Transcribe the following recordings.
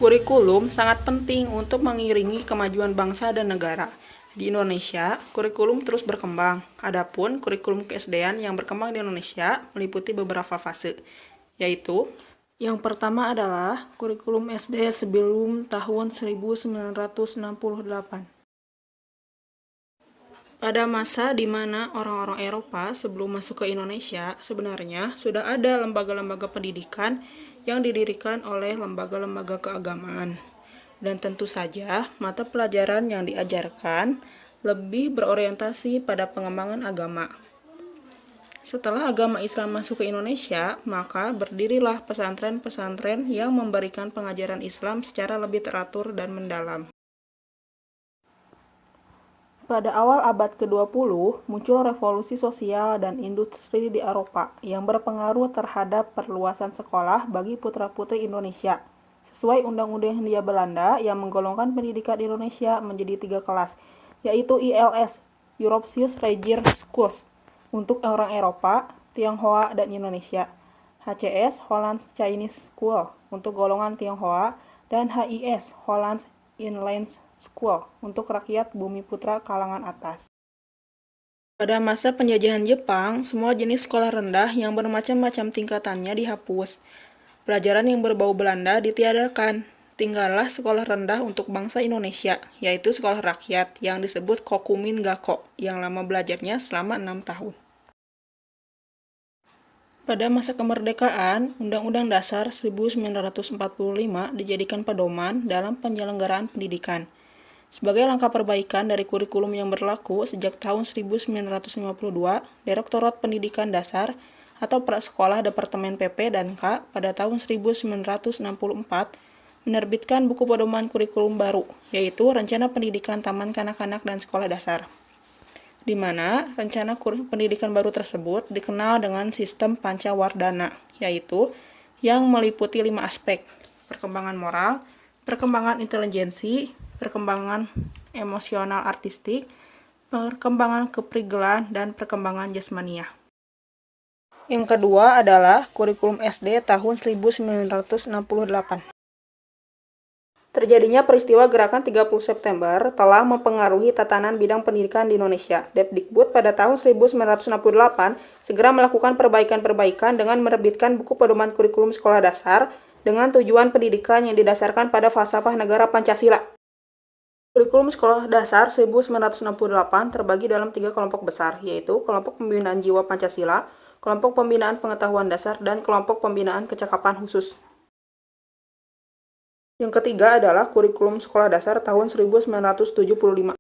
Kurikulum sangat penting untuk mengiringi kemajuan bangsa dan negara. Di Indonesia, kurikulum terus berkembang. Adapun kurikulum ke-SD-an yang berkembang di Indonesia meliputi beberapa fase, yaitu yang pertama adalah kurikulum SD sebelum tahun 1968. Pada masa di mana orang-orang Eropa sebelum masuk ke Indonesia, sebenarnya sudah ada lembaga-lembaga pendidikan yang didirikan oleh lembaga-lembaga keagamaan. Dan tentu saja, mata pelajaran yang diajarkan lebih berorientasi pada pengembangan agama. Setelah agama Islam masuk ke Indonesia, maka berdirilah pesantren-pesantren yang memberikan pengajaran Islam secara lebih teratur dan mendalam. Pada awal abad ke-20, muncul revolusi sosial dan industri di Eropa yang berpengaruh terhadap perluasan sekolah bagi putra-putri Indonesia. Sesuai Undang-Undang Hindia Belanda yang menggolongkan pendidikan Indonesia menjadi 3 kelas, yaitu ILS, European Regier Schools, untuk orang Eropa, Tionghoa, dan Indonesia. HCS, Holland Chinese School, untuk golongan Tionghoa, dan HIS, Holland Inland School, untuk rakyat bumi putra kalangan atas. Pada masa penjajahan Jepang, semua jenis sekolah rendah yang bermacam-macam tingkatannya dihapus. Pelajaran yang berbau Belanda ditiadakan. Tinggallah sekolah rendah untuk bangsa Indonesia, yaitu sekolah rakyat yang disebut Kokumin Gakko, yang lama belajarnya selama 6 tahun. Pada masa kemerdekaan, Undang-Undang Dasar 1945 dijadikan pedoman dalam penyelenggaraan pendidikan. Sebagai langkah perbaikan dari kurikulum yang berlaku sejak tahun 1952, Direktorat Pendidikan Dasar atau Prasekolah Departemen PP dan K pada tahun 1964 menerbitkan buku pedoman kurikulum baru, yaitu Rencana Pendidikan Taman Kanak-kanak dan Sekolah Dasar, di mana rencana pendidikan baru tersebut dikenal dengan sistem Pancawardhana, yaitu yang meliputi 5 aspek: perkembangan moral, perkembangan intelijensi, perkembangan emosional artistik, perkembangan keprigelan, dan perkembangan jasmania. Yang kedua adalah kurikulum SD tahun 1968. Terjadinya peristiwa gerakan 30 September telah mempengaruhi tatanan bidang pendidikan di Indonesia. Depdikbud pada tahun 1968 segera melakukan perbaikan-perbaikan dengan menerbitkan buku pedoman kurikulum sekolah dasar dengan tujuan pendidikan yang didasarkan pada falsafah negara Pancasila. Kurikulum sekolah dasar 1968 terbagi dalam 3 kelompok besar, yaitu kelompok pembinaan jiwa Pancasila, kelompok pembinaan pengetahuan dasar, dan kelompok pembinaan kecakapan khusus. Yang ketiga adalah kurikulum sekolah dasar tahun 1975.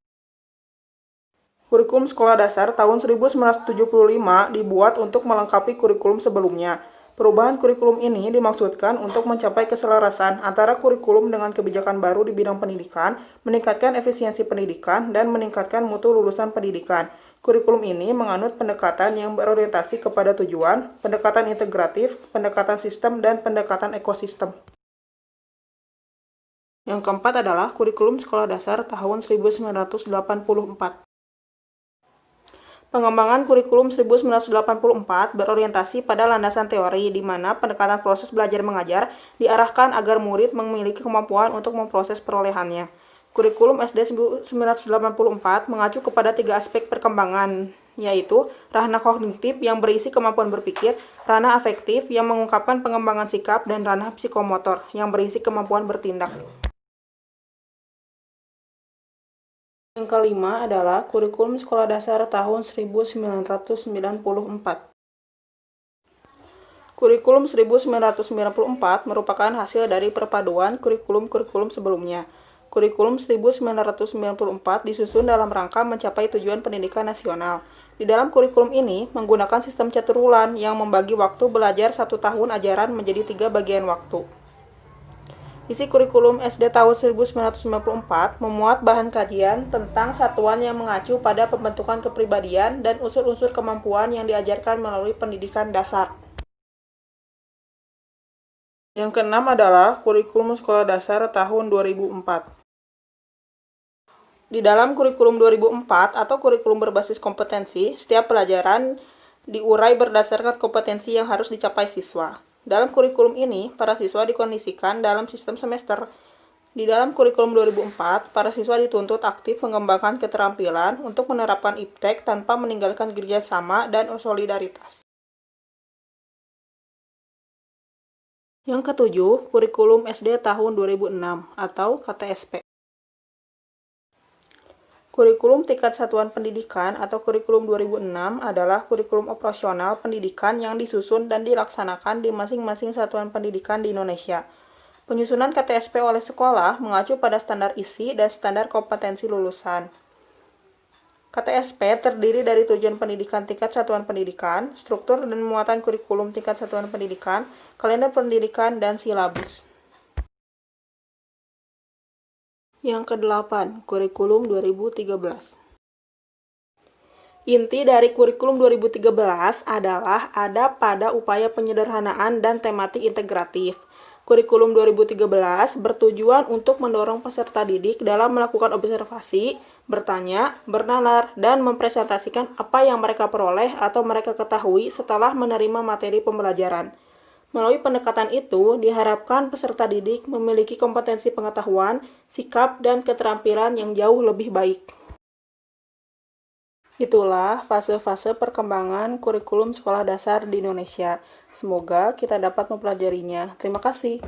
Kurikulum sekolah dasar tahun 1975 dibuat untuk melengkapi kurikulum sebelumnya. Perubahan kurikulum ini dimaksudkan untuk mencapai keselarasan antara kurikulum dengan kebijakan baru di bidang pendidikan, meningkatkan efisiensi pendidikan, dan meningkatkan mutu lulusan pendidikan. Kurikulum ini menganut pendekatan yang berorientasi kepada tujuan, pendekatan integratif, pendekatan sistem, dan pendekatan ekosistem. Yang keempat adalah kurikulum sekolah dasar tahun 1984. Pengembangan kurikulum 1984 berorientasi pada landasan teori di mana pendekatan proses belajar mengajar diarahkan agar murid memiliki kemampuan untuk memproses perolehannya. Kurikulum SD 1984 mengacu kepada 3 aspek perkembangan, yaitu ranah kognitif yang berisi kemampuan berpikir, ranah afektif yang mengungkapkan pengembangan sikap, dan ranah psikomotor yang berisi kemampuan bertindak. Yang kelima adalah kurikulum sekolah dasar tahun 1994. Kurikulum 1994 merupakan hasil dari perpaduan kurikulum-kurikulum sebelumnya. Kurikulum 1994 disusun dalam rangka mencapai tujuan pendidikan nasional. Di dalam kurikulum ini menggunakan sistem caturwulan yang membagi waktu belajar 1 tahun ajaran menjadi 3 bagian waktu. Isi kurikulum SD tahun 1994 memuat bahan kajian tentang satuan yang mengacu pada pembentukan kepribadian dan unsur-unsur kemampuan yang diajarkan melalui pendidikan dasar. Yang keenam adalah kurikulum sekolah dasar tahun 2004. Di dalam kurikulum 2004 atau kurikulum berbasis kompetensi, setiap pelajaran diurai berdasarkan kompetensi yang harus dicapai siswa. Dalam kurikulum ini, para siswa dikondisikan dalam sistem semester. Di dalam kurikulum 2004, para siswa dituntut aktif mengembangkan keterampilan untuk menerapkan iptek tanpa meninggalkan kerjasama dan solidaritas. Yang ketujuh, kurikulum SD tahun 2006 atau KTSP. Kurikulum tingkat satuan pendidikan atau kurikulum 2006 adalah kurikulum operasional pendidikan yang disusun dan dilaksanakan di masing-masing satuan pendidikan di Indonesia. Penyusunan KTSP oleh sekolah mengacu pada standar isi dan standar kompetensi lulusan. KTSP terdiri dari tujuan pendidikan tingkat satuan pendidikan, struktur dan muatan kurikulum tingkat satuan pendidikan, kalender pendidikan, dan silabus. Yang kedelapan, kurikulum 2013. Inti dari kurikulum 2013 adalah ada pada upaya penyederhanaan dan tematik integratif. Kurikulum 2013 bertujuan untuk mendorong peserta didik dalam melakukan observasi, bertanya, bernalar, dan mempresentasikan apa yang mereka peroleh atau mereka ketahui setelah menerima materi pembelajaran. Melalui pendekatan itu, diharapkan peserta didik memiliki kompetensi pengetahuan, sikap, dan keterampilan yang jauh lebih baik. Itulah fase-fase perkembangan kurikulum sekolah dasar di Indonesia. Semoga kita dapat mempelajarinya. Terima kasih.